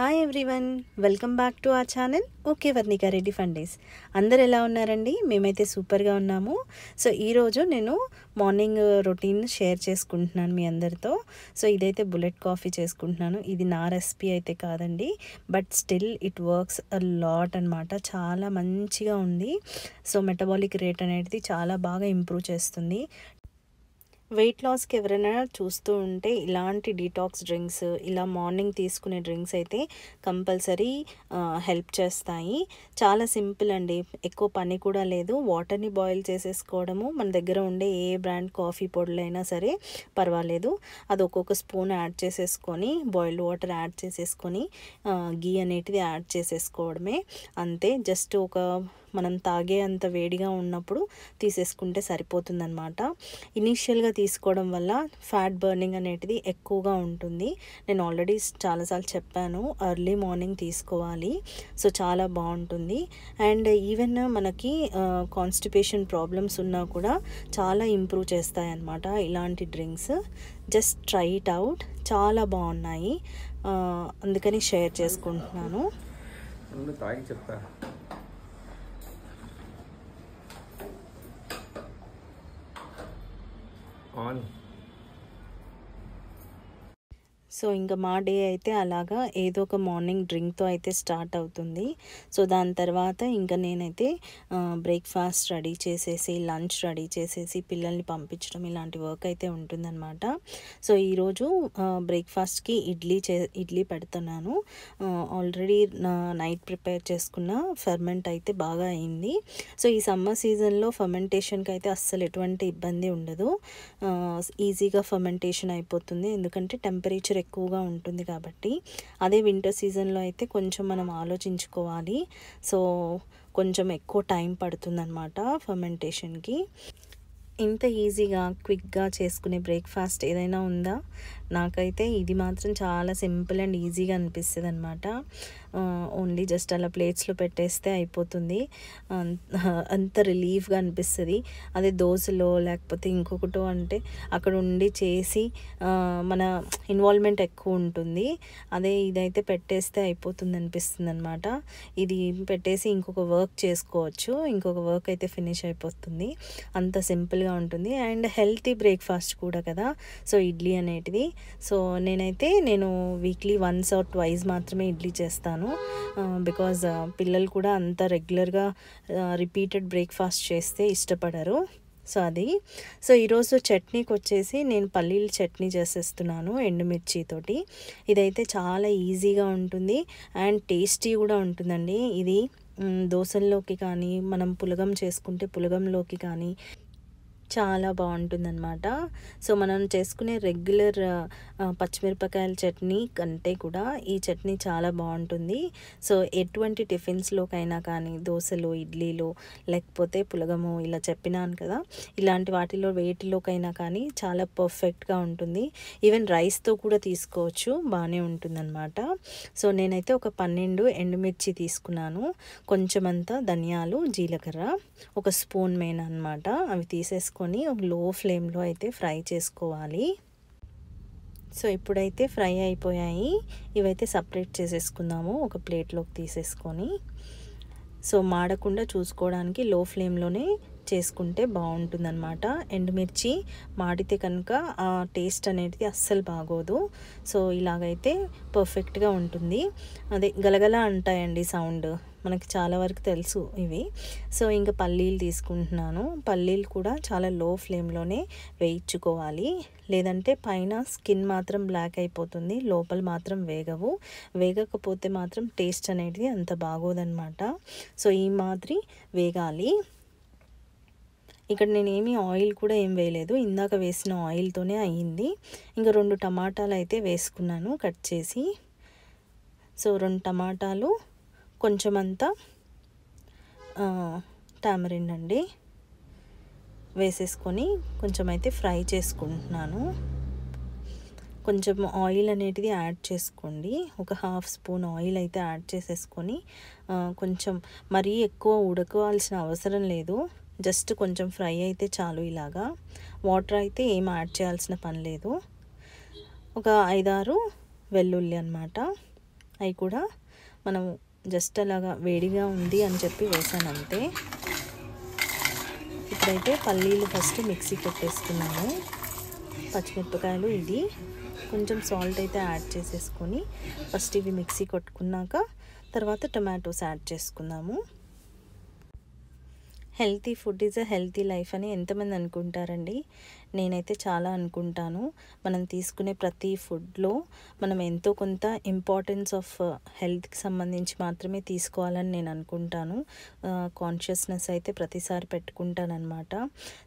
Hi everyone, welcome back to our channel. Okay Varnika Reddy fun days. అందరు ఎలా ఉన్నారండి? మేమైతే సూపర్గా ఉన్నాము. సో ఈరోజు నేను మార్నింగ్ రొటీన్ షేర్ చేసుకుంటున్నాను మీ అందరితో. సో ఇదైతే బుల్లెట్ కాఫీ చేసుకుంటున్నాను. ఇది నా రెసిపీ అయితే కాదండి, but still it works a lot అనమాట. చాలా మంచిగా ఉంది. సో మెటబాలిక్ రేట్ అనేది చాలా బాగా ఇంప్రూవ్ చేస్తుంది. వెయిట్ లాస్కి ఎవరైనా చూస్తూ ఉంటే ఇలాంటి డీటాక్స్ డ్రింక్స్, ఇలా మార్నింగ్ తీసుకునే డ్రింక్స్ అయితే కంపల్సరీ హెల్ప్ చేస్తాయి. చాలా సింపుల్ అండి, ఎక్కువ పని కూడా లేదు. వాటర్ని బాయిల్ చేసేసుకోవడము, మన దగ్గర ఉండే ఏ బ్రాండ్ కాఫీ పొడులైనా సరే పర్వాలేదు. అది ఒక్కొక్క స్పూన్ యాడ్ చేసేసుకొని, బాయిల్డ్ వాటర్ యాడ్ చేసేసుకొని, గీ అనేటిది యాడ్ చేసేసుకోవడమే. అంతే, జస్ట్ మనం తాగే అంత వేడిగా ఉన్నప్పుడు తీసేసుకుంటే సరిపోతుందన్నమాట. ఇనీషియల్గా తీసుకోవడం వల్ల ఫ్యాట్ బర్నింగ్ అనేది ఎక్కువగా ఉంటుంది. నేను ఆల్రెడీ చాలాసార్లు చెప్పాను, ఎర్లీ మార్నింగ్ తీసుకోవాలి. సో చాలా బాగుంటుంది. అండ్ ఈవెన్ మనకి కాన్స్టిపేషన్ ప్రాబ్లమ్స్ ఉన్నా కూడా చాలా ఇంప్రూవ్ చేస్తాయి అన్నమాట ఇలాంటి drinks. Just try it out, చాలా బాగున్నాయి. అందుకని షేర్ చేసుకుంటున్నాను. సో ఇంకా మా డే అయితే అలాగా ఏదో ఒక మార్నింగ్ డ్రింక్తో అయితే స్టార్ట్ అవుతుంది. సో దాని తర్వాత ఇంకా నేనైతే బ్రేక్ఫాస్ట్ రెడీ చేసేసి, లంచ్ రెడీ చేసేసి, పిల్లల్ని పంపించడం ఇలాంటి వర్క్ అయితే ఉంటుందన్నమాట. సో ఈరోజు బ్రేక్ఫాస్ట్కి ఇడ్లీ పెడుతున్నాను. ఆల్రెడీ నైట్ ప్రిపేర్ చేసుకున్న ఫెర్మెంట్ అయితే బాగా అయింది. సో ఈ సమ్మర్ సీజన్లో ఫర్మెంటేషన్కి అయితే అస్సలు ఎటువంటి ఇబ్బంది ఉండదు. ఈజీగా ఫర్మెంటేషన్ అయిపోతుంది, ఎందుకంటే టెంపరేచర్ ఎక్కువగా ఉంటుంది కాబట్టి. అదే వింటర్ సీజన్లో అయితే కొంచెం మనం ఆలోచించుకోవాలి. సో కొంచెం ఎక్కువ టైం పడుతుందన్నమాట ఫర్మెంటేషన్కి. ఇంత ఈజీగా క్విక్గా చేసుకునే బ్రేక్ఫాస్ట్ ఏదైనా ఉందా? నాకైతే ఇది మాత్రం చాలా సింపుల్ అండ్ ఈజీగా అనిపిస్తుంది అనమాట. ఓన్లీ జస్ట్ అలా ప్లేట్స్లో పెట్టేస్తే అయిపోతుంది. అంత రిలీఫ్గా అనిపిస్తుంది. అదే దోశలో లేకపోతే ఇంకొకటో అంటే అక్కడ ఉండి చేసి మన ఇన్వాల్వ్మెంట్ ఎక్కువ ఉంటుంది. అదే ఇదైతే పెట్టేస్తే అయిపోతుంది అనిపిస్తుంది అనమాట. ఇది పెట్టేసి ఇంకొక వర్క్ చేసుకోవచ్చు, ఇంకొక వర్క్ అయితే ఫినిష్ అయిపోతుంది. అంత సింపుల్గా ఉంటుంది అండ్ హెల్తీ బ్రేక్ఫాస్ట్ కూడా కదా. సో ఇడ్లీ అనేటిది, సో నేను వీక్లీ వన్స్ ఆర్ ట్వైస్ మాత్రమే ఇడ్లీ చేస్తాను. బికాజ్ పిల్లలు కూడా అంత రెగ్యులర్గా రిపీటెడ్ బ్రేక్ఫాస్ట్ చేస్తే ఇష్టపడరు. సో ఈరోజు చట్నీకి వచ్చేసి నేను పల్లీల చట్నీ చేసేస్తున్నాను ఎండుమిర్చితోటి. ఇదైతే చాలా ఈజీగా ఉంటుంది అండ్ టేస్టీ కూడా ఉంటుందండి. ఇది దోశల్లోకి కానీ, మనం పులగం చేసుకుంటే పులగంలోకి కానీ చాలా బాగుంటుందన్నమాట. సో మనం చేసుకునే రెగ్యులర్ పచ్చిమిరపకాయల చట్నీ కంటే కూడా ఈ చట్నీ చాలా బాగుంటుంది. సో ఎటువంటి టిఫిన్స్లోకైనా కానీ, దోశలు, ఇడ్లీలు, లేకపోతే పులగము ఇలా చెప్పినాను కదా, ఇలాంటి వేటిలోకైనా కానీ చాలా పర్ఫెక్ట్గా ఉంటుంది. ఈవెన్ రైస్తో కూడా తీసుకోవచ్చు, బాగానే ఉంటుందన్నమాట. సో నేనైతే ఒక 12 ఎండుమిర్చి తీసుకున్నాను, కొంచెం అంతా ధనియాలు, జీలకర్ర, ఒక స్పూన్ మెయిన్ అనమాట. అవి తీసేసుకొని ఒక లో ఫ్లేమ్లో అయితే ఫ్రై చేసుకోవాలి. సో ఇప్పుడైతే ఫ్రై అయిపోయాయి. ఇవైతే సపరేట్ చేసేసుకుందాము ఒక ప్లేట్లోకి తీసేసుకొని. సో మాడకుండా చూసుకోవడానికి లో ఫ్లేమ్లోనే చేసుకుంటే బాగుంటుందన్నమాట. ఎండుమిర్చి మాడితే కనుక ఆ టేస్ట్ అనేది అస్సలు బాగోదు. సో ఇలాగైతే పర్ఫెక్ట్గా ఉంటుంది. అదే గలగల అంటాయండి సౌండ్, మనకి చాలా వరకు తెలుసు ఇవి. సో ఇంకా పల్లీలు తీసుకుంటున్నాను. పల్లీలు కూడా చాలా లో ఫ్లేమ్లోనే వేయించుకోవాలి, లేదంటే పైన స్కిన్ మాత్రం బ్లాక్ అయిపోతుంది, లోపల మాత్రం వేగకపోతే మాత్రం టేస్ట్ అనేది అంత బాగోదన్నమాట. సో ఈ మాదిరి వేగాలి. ఇక్కడ నేనేమి ఆయిల్ కూడా ఏం వేయలేదు, ఇందాక వేసిన ఆయిల్తోనే అయ్యింది. ఇంకా 2 టమాటాలు అయితే వేసుకున్నాను కట్ చేసి. సో 2 టమాటాలు, కొంచెం అంతా టామరిన్ అండి వేసేసుకొని కొంచెం అయితే ఫ్రై చేసుకుంటున్నాను. కొంచెం ఆయిల్ అనేది యాడ్ చేసుకోండి, ఒక 1/2 స్పూన్ ఆయిల్ అయితే యాడ్ చేసేసుకొని, కొంచెం మరీ ఎక్కువ ఉడకవలసిన అవసరం లేదు, జస్ట్ కొంచెం ఫ్రై అయితే చాలు. ఇలాగా వాటర్ అయితే ఏం యాడ్ చేయాల్సిన పని లేదు. ఒక 5-6 వెల్లుల్లి అన్నమాట, అవి కూడా మనం జస్ట్ అలాగా వేడిగా ఉంది అని చెప్పి వేసాను అంతే. ఇప్పుడైతే పల్లీలు ఫస్ట్ మిక్సీ కొట్టేసుకున్నాము. పచ్చిమిరపకాయలు, ఇది కొంచెం సాల్ట్ అయితే యాడ్ చేసేసుకొని ఫస్ట్ ఇవి మిక్సీ కొట్టుకున్నాక తర్వాత టొమాటోస్ యాడ్ చేసుకుందాము. Healthy food is a healthy life అని ఎంతమంది అనుకుంటారండి? నేనైతే చాలా అనుకుంటాను. మనం తీసుకునే ప్రతి ఫుడ్లో మనం ఎంతో కొంత ఇంపార్టెన్స్ ఆఫ్ హెల్త్కి సంబంధించి మాత్రమే తీసుకోవాలని నేను అనుకుంటాను. కాన్షియస్నెస్ అయితే ప్రతిసారి పెట్టుకుంటానన్నమాట.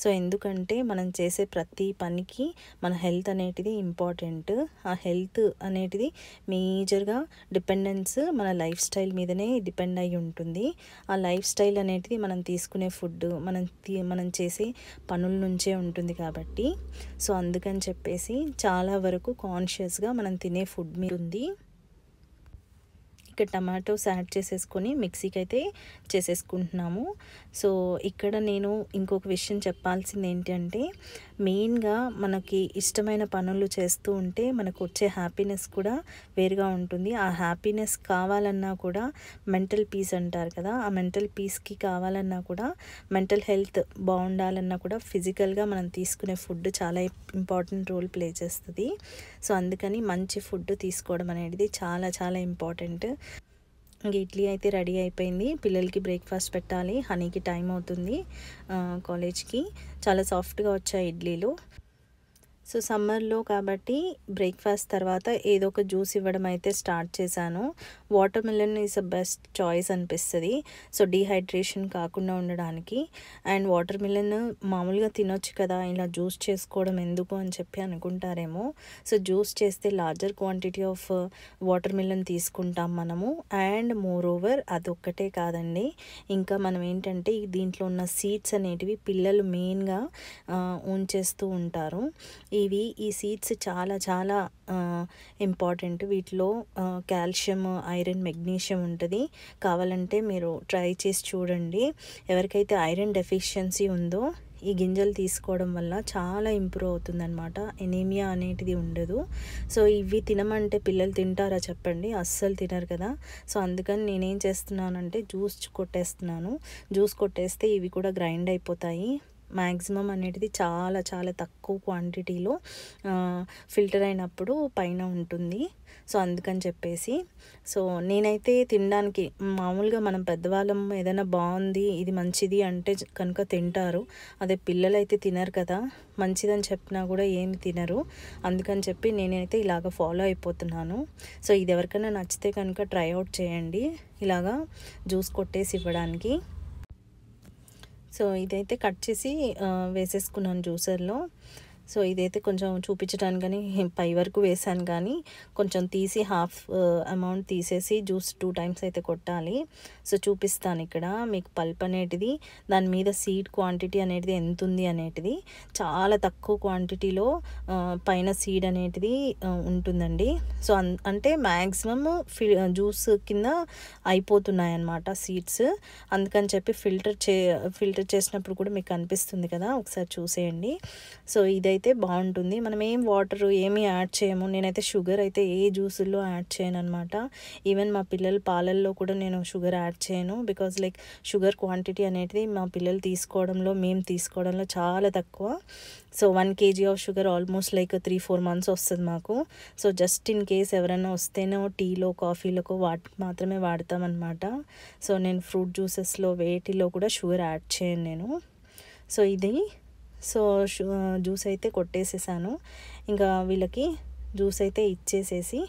సో ఎందుకంటే మనం చేసే ప్రతి పనికి మన హెల్త్ అనేటిది ఇంపార్టెంట్. ఆ హెల్త్ అనేటిది మేజర్గా డిపెండెన్స్ మన లైఫ్ స్టైల్ మీదనే డిపెండ్ అయి ఉంటుంది. ఆ లైఫ్ స్టైల్ అనేటిది మనం తీసుకునే ఫుడ్, మనం చేసే పనుల నుంచే ఉంటుంది కాబట్టి సో అందుకని చెప్పేసి చాలా వరకు కాన్షియస్గా మనం తినే ఫుడ్ మీద ఉంది. ఇక్కడ టమాటోస్ యాడ్ చేసేసుకొని మిక్సీకి అయితే చేసేసుకుంటున్నాము. సో ఇక్కడ నేను ఇంకొక విషయం చెప్పాల్సింది ఏంటంటే, మెయిన్గా మనకి ఇష్టమైన పనులు చేస్తూ ఉంటే మనకు వచ్చే హ్యాపీనెస్ కూడా వేరుగా ఉంటుంది. ఆ హ్యాపీనెస్ కావాలన్నా కూడా మెంటల్ పీస్ అంటారు కదా, ఆ మెంటల్ పీస్కి కావాలన్నా కూడా, మెంటల్ హెల్త్ బాగుండాలన్నా కూడా ఫిజికల్గా మనం తీసుకునే ఫుడ్ చాలా ఇంపార్టెంట్ రోల్ ప్లే చేస్తుంది. సో అందుకని మంచి ఫుడ్ తీసుకోవడం అనేది చాలా చాలా ఇంపార్టెంట్. ఇంక ఇడ్లీ అయితే రెడీ అయిపోయింది. పిల్లలకి బ్రేక్ఫాస్ట్ పెట్టాలి. హనీకి టైం అవుతుంది కాలేజ్కి. చాలా సాఫ్ట్గా వచ్చాయి ఇడ్లీలు. సో సమ్మర్లో కాబట్టి బ్రేక్ఫాస్ట్ తర్వాత ఏదో ఒక జ్యూస్ ఇవ్వడం అయితే స్టార్ట్ చేశాను. Water melon is a best choice అనిపిస్తుంది. సో డీహైడ్రేషన్ కాకుండా ఉండడానికి. అండ్ వాటర్ మిలన్ మామూలుగా తినొచ్చు కదా, ఇలా జ్యూస్ చేసుకోవడం ఎందుకు అని చెప్పి అనుకుంటారేమో. సో జ్యూస్ చేస్తే larger quantity of water melon తీసుకుంటాం మనము. అండ్ మోర్ ఓవర్ అదొక్కటే కాదండి, ఇంకా మనం ఏంటంటే దీంట్లో ఉన్న సీడ్స్ అనేటివి పిల్లలు మెయిన్గా ఉంచేస్తూ ఉంటారు. ఈ సీడ్స్ చాలా చాలా ఇంపార్టెంట్. వీటిలో కాల్షియం, ఐరన్, మెగ్నీషియం ఉంటుంది. కావాలంటే మీరు ట్రై చేసి చూడండి. ఎవరికైతే ఐరన్ డెఫిషియన్సీ ఉందో ఈ గింజలు తీసుకోవడం వల్ల చాలా ఇంప్రూవ్ అవుతుందన్నమాట. ఎనీమియా అనేటిది ఉండదు. సో ఇవి తినమంటే పిల్లలు తింటారా చెప్పండి? అస్సలు తినరు కదా. సో అందుకని నేనేం చేస్తున్నానంటే జ్యూస్ కొట్టేస్తున్నాను. జ్యూస్ కొట్టేస్తే ఇవి కూడా గ్రైండ్ అయిపోతాయి. మ్యాక్సిమం అనేటిది చాలా చాలా తక్కువ క్వాంటిటీలో ఫిల్టర్ అయినప్పుడు పైన ఉంటుంది. సో అందుకని చెప్పేసి సో నేనైతే తినడానికి మామూలుగా మనం పెద్దవాళ్ళం ఏదైనా బాగుంది, ఇది మంచిది అంటే కనుక తింటారు. అదే పిల్లలైతే తినరు కదా, మంచిదని చెప్పినా కూడా ఏమి తినరు. అందుకని చెప్పి నేనైతే ఇలాగ ఫాలో అయిపోతున్నాను. సో ఇది ఎవరికైనా నచ్చితే కనుక ట్రై అవుట్ చేయండి, ఇలాగా జ్యూస్ కొట్టేసి ఇవ్వడానికి. సో ఇదైతే కట్ చేసి వేసేసుకున్నాను జ్యూసర్లో. సో ఇదైతే కొంచెం చూపించడానికని పై వరకు వేసాను, కానీ కొంచెం తీసి హాఫ్ అమౌంట్ తీసేసి జ్యూస్ 2 టైమ్స్ అయితే కొట్టాలి. సో చూపిస్తాను ఇక్కడ మీకు పల్ప్ అనేటిది, దాని మీద సీడ్ క్వాంటిటీ అనేది ఎంత ఉంది అనేటిది. చాలా తక్కువ క్వాంటిటీలో పైన సీడ్ అనేటిది ఉంటుందండి. సో అంటే మ్యాక్సిమమ్ జ్యూస్ కింద అయిపోతున్నాయి అన్నమాట సీడ్స్. అందుకని చెప్పి ఫిల్టర్ చేసినప్పుడు కూడా మీకు అనిపిస్తుంది కదా, ఒకసారి చూసేయండి. సో ఇదైతే బాగుంటుంది. మనం ఏం వాటర్ ఏమీ యాడ్ చేయము. నేనైతే షుగర్ అయితే ఏ జ్యూసుల్లో యాడ్ చేయను అనమాట. ఈవెన్ మా పిల్లల పాలల్లో కూడా నేను షుగర్ యాడ్ చేయను. బికాజ్ లైక్ షుగర్ క్వాంటిటీ అనేది మా పిల్లలు తీసుకోవడంలో, మేము తీసుకోవడంలో చాలా తక్కువ. So 1 kg of sugar almost like 3-4 months వస్తుంది మాకు. సో జస్ట్ ఇన్ కేస్ ఎవరైనా వస్తేనో టీలో, కాఫీలకు వాటికి మాత్రమే వాడతామన్నమాట. సో నేను ఫ్రూట్ జ్యూసెస్లో వేటిలో కూడా షుగర్ యాడ్ చేయను నేను. సో ఇది జ్యూస్ అయితే కొట్టేసేసాను. ఇంకా వీళ్ళకి జ్యూస్ అయితే ఇచ్చేసేసి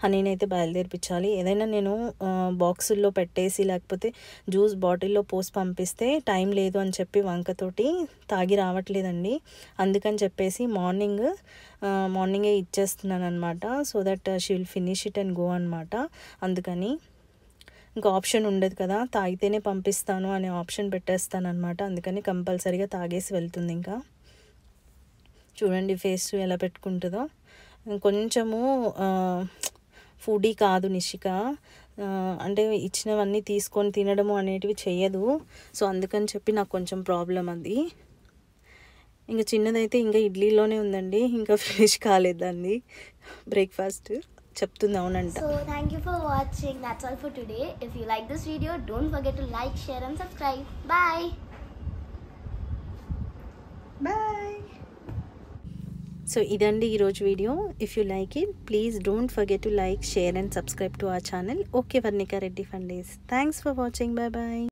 హనీని అయితే బయలుదేరిపించాలి. ఏదైనా నేను బాక్సుల్లో పెట్టేసి లేకపోతే జ్యూస్ బాటిల్లో పోసి పంపిస్తే టైం లేదు అని చెప్పి వంకతోటి తాగి రావట్లేదండి. అందుకని చెప్పేసి మార్నింగే ఇచ్చేస్తున్నాను అనమాట. So that she will finish it and go అనమాట. అందుకని ఇంకా ఆప్షన్ ఉండదు కదా, తాగితేనే పంపిస్తాను అనే ఆప్షన్ పెట్టేస్తాను అనమాట. అందుకని కంపల్సరీగా తాగేసి వెళ్తుంది. ఇంకా చూడండి ఫేస్ ఎలా పెట్టుకుంటుందో. కొంచెము ఫుడీ కాదు నిషిక, అంటే ఇచ్చినవన్నీ తీసుకొని తినడము అనేటివి చెయ్యదు. సో అందుకని చెప్పి నాకు కొంచెం ప్రాబ్లం అది. ఇంకా చిన్నదైతే ఇంకా ఇడ్లీలోనే ఉందండి, ఇంకా ఫినిష్ కాలేదండి బ్రేక్ఫాస్ట్. చెప్తుంది. అవునంట. So thank you for watching. That's all for today. If you like this video, don't forget to like, share and subscribe. Bye. Bye. So ఇదండి ఈరోజు వీడియో. If you like it, please don't forget to like, share and subscribe to our channel. Okay Varnika Reddy ఫండీస్. Thanks for watching. Bye bye.